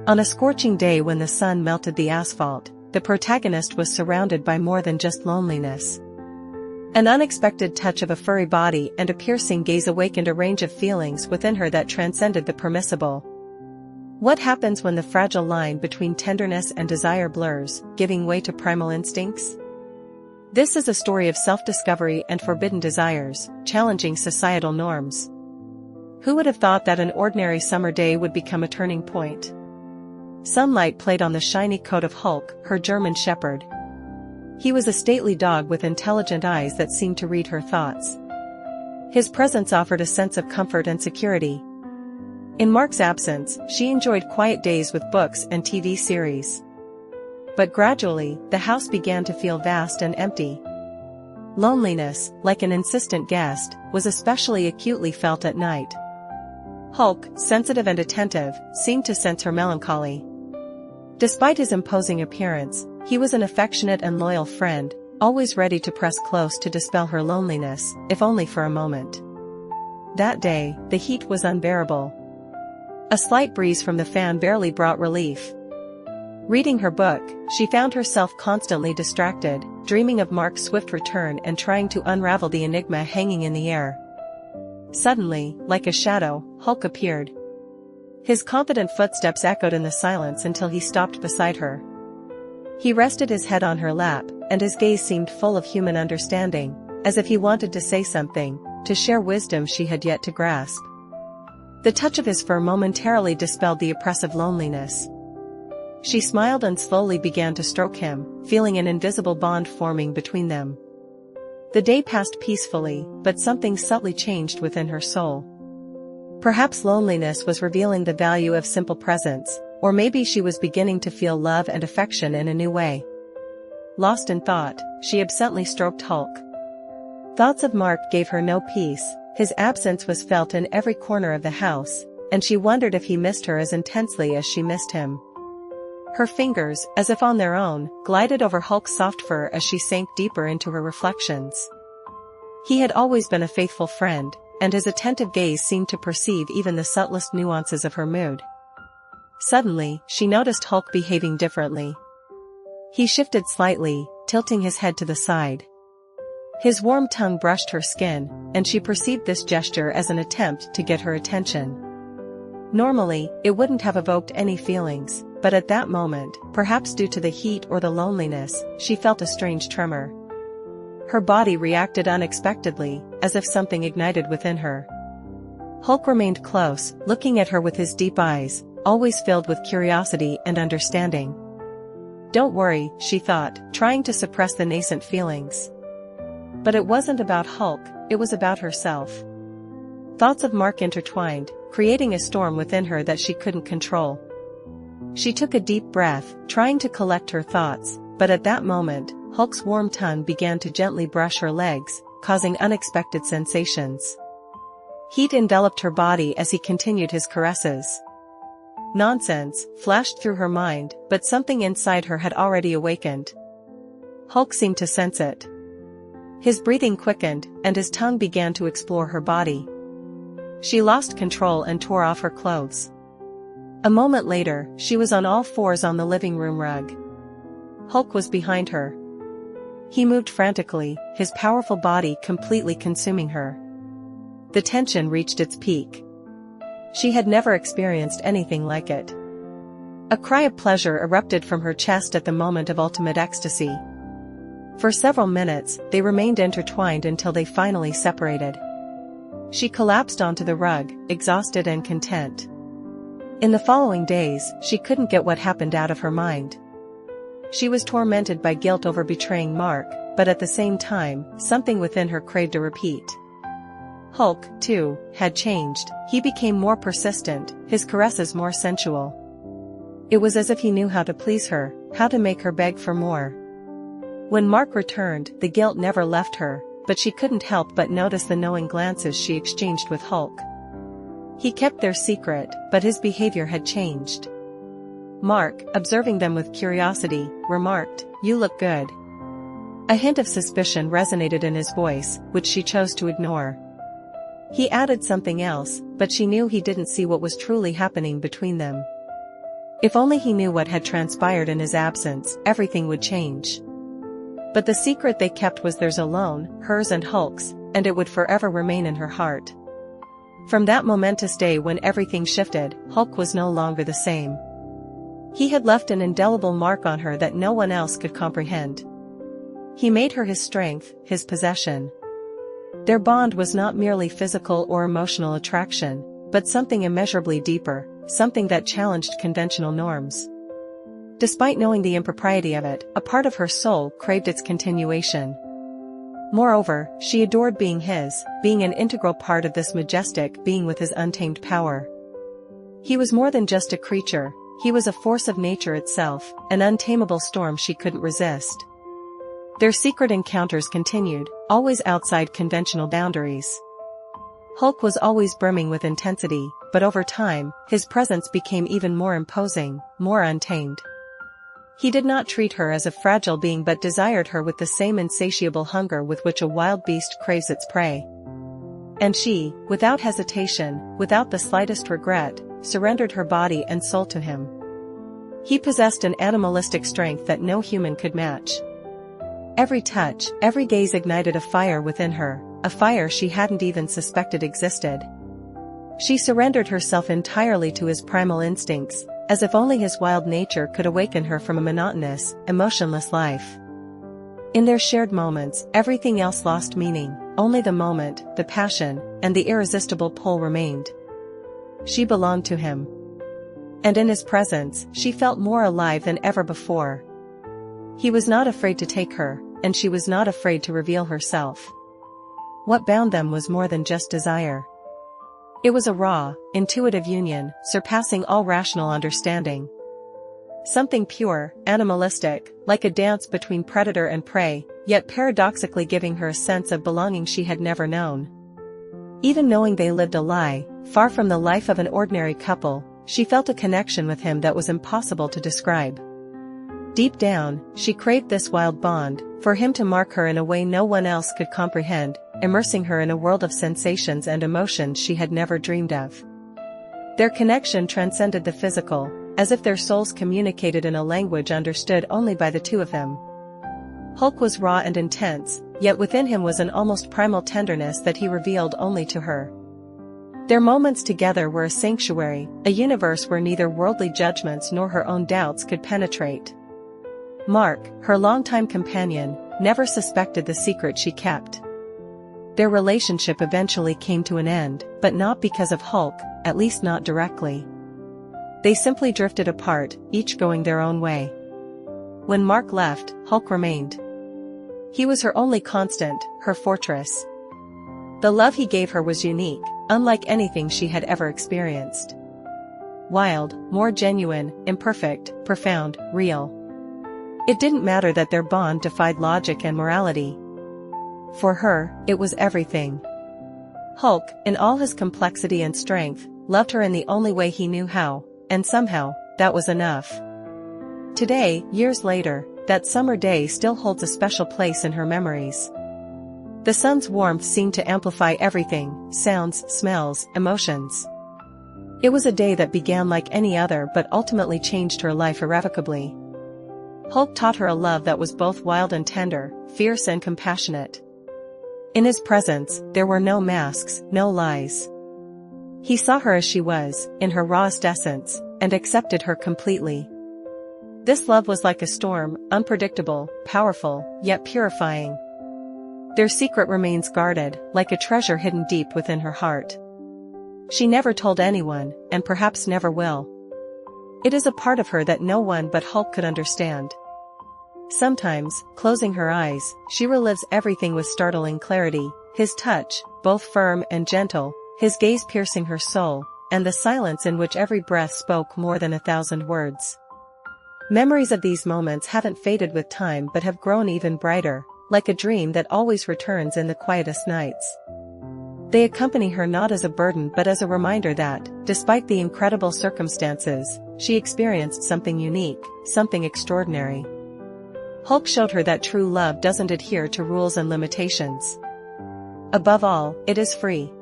On a scorching day when the sun melted the asphalt, the protagonist was surrounded by more than just loneliness. An unexpected touch of a furry body and a piercing gaze awakened a range of feelings within her that transcended the permissible. What happens when the fragile line between tenderness and desire blurs, giving way to primal instincts? This is a story of self-discovery and forbidden desires, challenging societal norms. Who would have thought that an ordinary summer day would become a turning point? Sunlight played on the shiny coat of Hulk, her German shepherd. He was a stately dog with intelligent eyes that seemed to read her thoughts. His presence offered a sense of comfort and security. In Mark's absence, she enjoyed quiet days with books and TV series. But gradually, the house began to feel vast and empty. Loneliness, like an insistent guest, was especially acutely felt at night. Hulk, sensitive and attentive, seemed to sense her melancholy. Despite his imposing appearance, he was an affectionate and loyal friend, always ready to press close to dispel her loneliness, if only for a moment. That day, the heat was unbearable. A slight breeze from the fan barely brought relief. Reading her book, she found herself constantly distracted, dreaming of Mark's swift return and trying to unravel the enigma hanging in the air. Suddenly, like a shadow, Hulk appeared. His confident footsteps echoed in the silence until he stopped beside her. He rested his head on her lap, and his gaze seemed full of human understanding, as if he wanted to say something, to share wisdom she had yet to grasp. The touch of his fur momentarily dispelled the oppressive loneliness. She smiled and slowly began to stroke him, feeling an invisible bond forming between them. The day passed peacefully, but something subtly changed within her soul. Perhaps loneliness was revealing the value of simple presence, or maybe she was beginning to feel love and affection in a new way. Lost in thought, she absently stroked Hulk. Thoughts of Mark gave her no peace. His absence was felt in every corner of the house, and she wondered if he missed her as intensely as she missed him. Her fingers, as if on their own, glided over Hulk's soft fur as she sank deeper into her reflections. He had always been a faithful friend, and his attentive gaze seemed to perceive even the subtlest nuances of her mood. Suddenly, she noticed Hulk behaving differently. He shifted slightly, tilting his head to the side. His warm tongue brushed her skin, and she perceived this gesture as an attempt to get her attention. Normally, it wouldn't have evoked any feelings, but at that moment, perhaps due to the heat or the loneliness, she felt a strange tremor. Her body reacted unexpectedly, as if something ignited within her. Hulk remained close, looking at her with his deep eyes, always filled with curiosity and understanding. Don't worry, she thought, trying to suppress the nascent feelings. But it wasn't about Hulk, it was about herself. Thoughts of Mark intertwined, creating a storm within her that she couldn't control. She took a deep breath, trying to collect her thoughts, but at that moment, Hulk's warm tongue began to gently brush her legs, causing unexpected sensations. Heat enveloped her body as he continued his caresses. Nonsense, flashed through her mind, but something inside her had already awakened. Hulk seemed to sense it. His breathing quickened, and his tongue began to explore her body. She lost control and tore off her clothes. A moment later, she was on all fours on the living room rug. Hulk was behind her. He moved frantically, his powerful body completely consuming her. The tension reached its peak. She had never experienced anything like it. A cry of pleasure erupted from her chest at the moment of ultimate ecstasy. For several minutes, they remained intertwined until they finally separated. She collapsed onto the rug, exhausted and content. In the following days, she couldn't get what happened out of her mind. She was tormented by guilt over betraying Mark, but at the same time, something within her craved a repeat. Hulk, too, had changed. He became more persistent, his caresses more sensual. It was as if he knew how to please her, how to make her beg for more. When Mark returned, the guilt never left her, but she couldn't help but notice the knowing glances she exchanged with Hulk. He kept their secret, but his behavior had changed. Mark, observing them with curiosity, remarked, "You look good." A hint of suspicion resonated in his voice, which she chose to ignore. He added something else, but she knew he didn't see what was truly happening between them. If only he knew what had transpired in his absence, everything would change. But the secret they kept was theirs alone, hers and Hulk's, and it would forever remain in her heart. From that momentous day when everything shifted, Hulk was no longer the same. He had left an indelible mark on her that no one else could comprehend. He made her his strength, his possession. Their bond was not merely physical or emotional attraction, but something immeasurably deeper, something that challenged conventional norms. Despite knowing the impropriety of it, a part of her soul craved its continuation. Moreover, she adored being his, being an integral part of this majestic being with his untamed power. He was more than just a creature, he was a force of nature itself, an untamable storm she couldn't resist. Their secret encounters continued, always outside conventional boundaries. Hulk was always brimming with intensity, but over time, his presence became even more imposing, more untamed. He did not treat her as a fragile being but desired her with the same insatiable hunger with which a wild beast craves its prey. And she, without hesitation, without the slightest regret, surrendered her body and soul to him. He possessed an animalistic strength that no human could match. Every touch, every gaze ignited a fire within her, a fire she hadn't even suspected existed. She surrendered herself entirely to his primal instincts, as if only his wild nature could awaken her from a monotonous, emotionless life. In their shared moments, everything else lost meaning, only the moment, the passion, and the irresistible pull remained. She belonged to him. And in his presence, she felt more alive than ever before. He was not afraid to take her, and she was not afraid to reveal herself. What bound them was more than just desire. It was a raw, intuitive union, surpassing all rational understanding. Something pure, animalistic, like a dance between predator and prey, yet paradoxically giving her a sense of belonging she had never known. Even knowing they lived a lie, far from the life of an ordinary couple, she felt a connection with him that was impossible to describe. Deep down, she craved this wild bond, for him to mark her in a way no one else could comprehend, immersing her in a world of sensations and emotions she had never dreamed of. Their connection transcended the physical, as if their souls communicated in a language understood only by the two of them. Hulk was raw and intense, yet within him was an almost primal tenderness that he revealed only to her. Their moments together were a sanctuary, a universe where neither worldly judgments nor her own doubts could penetrate. Mark, her longtime companion, never suspected the secret she kept. Their relationship eventually came to an end, but not because of Hulk, at least not directly. They simply drifted apart, each going their own way. When Mark left, Hulk remained. He was her only constant, her fortress. The love he gave her was unique, unlike anything she had ever experienced. Wild, more genuine, imperfect, profound, real. It didn't matter that their bond defied logic and morality. For her, it was everything. Hulk, in all his complexity and strength, loved her in the only way he knew how, and somehow, that was enough. Today, years later, that summer day still holds a special place in her memories. The sun's warmth seemed to amplify everything, sounds, smells, emotions. It was a day that began like any other but ultimately changed her life irrevocably. Hulk taught her a love that was both wild and tender, fierce and compassionate. In his presence, there were no masks, no lies. He saw her as she was, in her rawest essence, and accepted her completely. This love was like a storm, unpredictable, powerful, yet purifying. Their secret remains guarded, like a treasure hidden deep within her heart. She never told anyone, and perhaps never will. It is a part of her that no one but Hulk could understand. Sometimes, closing her eyes, she relives everything with startling clarity, his touch, both firm and gentle, his gaze piercing her soul, and the silence in which every breath spoke more than 1,000 words. Memories of these moments haven't faded with time but have grown even brighter, like a dream that always returns in the quietest nights. They accompany her not as a burden but as a reminder that, despite the incredible circumstances, she experienced something unique, something extraordinary. Hulk showed her that true love doesn't adhere to rules and limitations. Above all, it is free.